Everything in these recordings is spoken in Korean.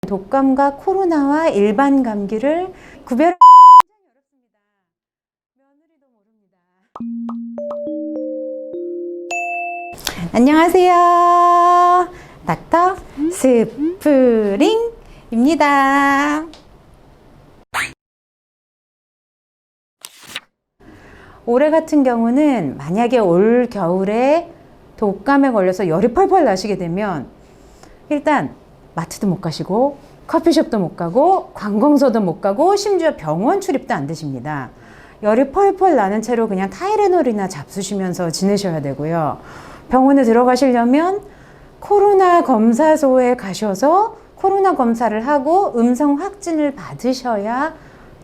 독감과 코로나와 일반 감기를 구별하기 안녕하세요. 닥터 스프링입니다. 올해 같은 경우는 만약에 올 겨울에 독감에 걸려서 열이 펄펄 나시게 되면 일단 마트도 못 가시고 커피숍도 못 가고 관공서도 못 가고 심지어 병원 출입도 안 되십니다. 열이 펄펄 나는 채로 그냥 타이레놀이나 잡수시면서 지내셔야 되고요. 병원에 들어가시려면 코로나 검사소에 가셔서 코로나 검사를 하고 음성 확진을 받으셔야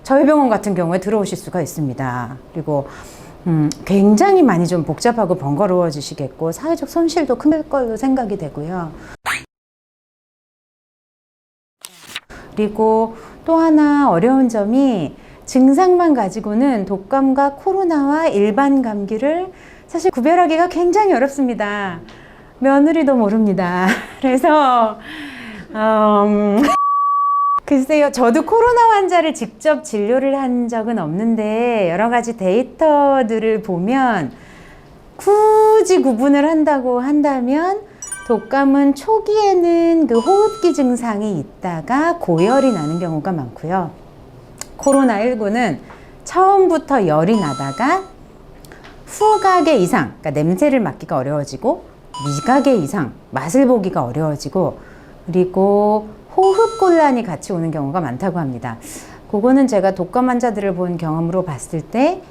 저희 병원 같은 경우에 들어오실 수가 있습니다. 그리고 굉장히 많이 좀 복잡하고 번거로워지시겠고 사회적 손실도 클 걸로 생각이 되고요. 그리고 또 하나 어려운 점이 증상만 가지고는 독감과 코로나와 일반 감기를 사실 구별하기가 굉장히 어렵습니다. 며느리도 모릅니다. 그래서 글쎄요, 저도 코로나 환자를 직접 진료를 한 적은 없는데 여러 가지 데이터들을 보면 굳이 구분을 한다고 한다면 독감은 초기에는 그 호흡기 증상이 있다가 고열이 나는 경우가 많고요. 코로나19는 처음부터 열이 나다가 후각의 이상, 그러니까 냄새를 맡기가 어려워지고 미각의 이상, 맛을 보기가 어려워지고 그리고 호흡곤란이 같이 오는 경우가 많다고 합니다. 그거는 제가 독감 환자들을 본 경험으로 봤을 때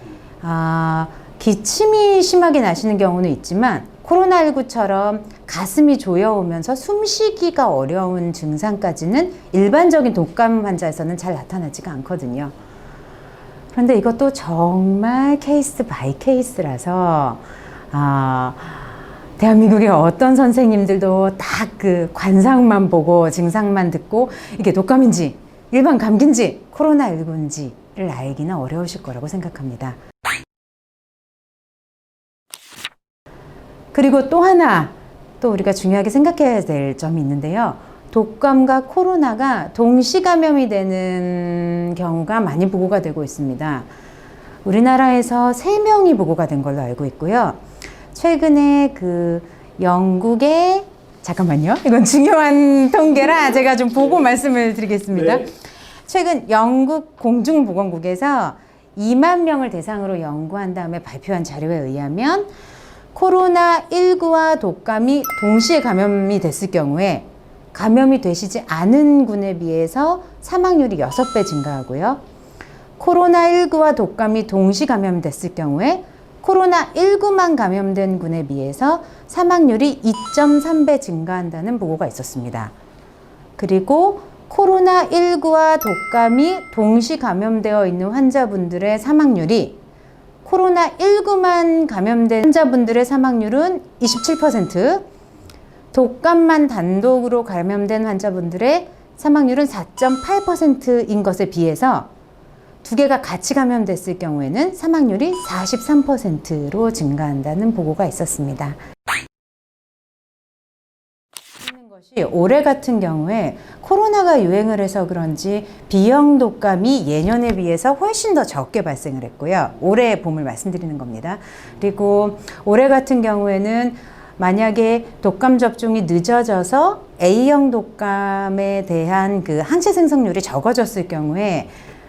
기침이 심하게 나시는 경우는 있지만 코로나19처럼 가슴이 조여오면서 숨쉬기가 어려운 증상까지는 일반적인 독감 환자에서는 잘 나타나지가 않거든요. 그런데 이것도 정말 케이스 바이 케이스라서 대한민국의 어떤 선생님들도 딱 그 관상만 보고 증상만 듣고 이게 독감인지 일반 감기인지 코로나19인지를 알기는 어려우실 거라고 생각합니다. 그리고 또 하나 또 우리가 중요하게 생각해야 될 점이 있는데요. 독감과 코로나가 동시 감염이 되는 경우가 많이 보고가 되고 있습니다. 우리나라에서 3명이 보고가 된 걸로 알고 있고요. 최근에 그 영국의 잠깐만요. 이건 중요한 통계라 제가 좀 보고 말씀을 드리겠습니다. 네. 최근 영국 공중보건국에서 2만 명을 대상으로 연구한 다음에 발표한 자료에 의하면 코로나19와 독감이 동시에 감염이 됐을 경우에 감염이 되시지 않은 군에 비해서 사망률이 6배 증가하고요. 코로나19와 독감이 동시 감염됐을 경우에 코로나19만 감염된 군에 비해서 사망률이 2.3배 증가한다는 보고가 있었습니다. 그리고 코로나19와 독감이 동시 감염되어 있는 환자분들의 사망률이 코로나19만 감염된 환자분들의 사망률은 27%, 독감만 단독으로 감염된 환자분들의 사망률은 4.8%인 것에 비해서 두 개가 같이 감염됐을 경우에는 사망률이 43%로 증가한다는 보고가 있었습니다. 올해 같은 경우에 코로나가 유행을 해서 그런지 B형 독감이 예년에 비해서 훨씬 더 적게 발생을 했고요. 올해 봄을 말씀드리는 겁니다. 그리고 올해 같은 경우에는 만약에 독감 접종이 늦어져서 A형 독감에 대한 그 항체 생성률이 적어졌을 경우에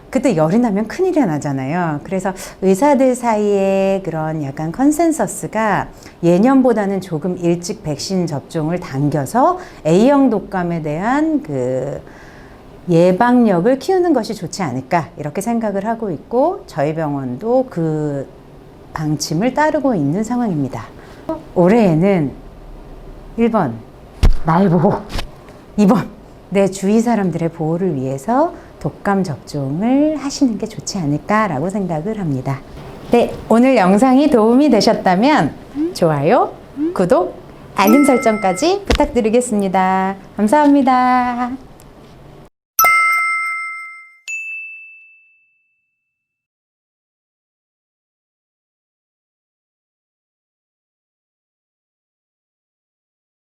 그때 열이 나면 큰일이 나잖아요. 그래서 의사들 사이에 그런 약간 컨센서스가 예년보다는 조금 일찍 백신 접종을 당겨서 A형 독감에 대한 그 예방력을 키우는 것이 좋지 않을까 이렇게 생각을 하고 있고 저희 병원도 그 방침을 따르고 있는 상황입니다. 올해에는 1번 날 보호, 2번 내 주위 사람들의 보호를 위해서 독감 접종을 하시는 게 좋지 않을까라고 생각을 합니다. 네, 오늘 영상이 도움이 되셨다면 좋아요, 구독, 알림 설정까지 부탁드리겠습니다. 감사합니다.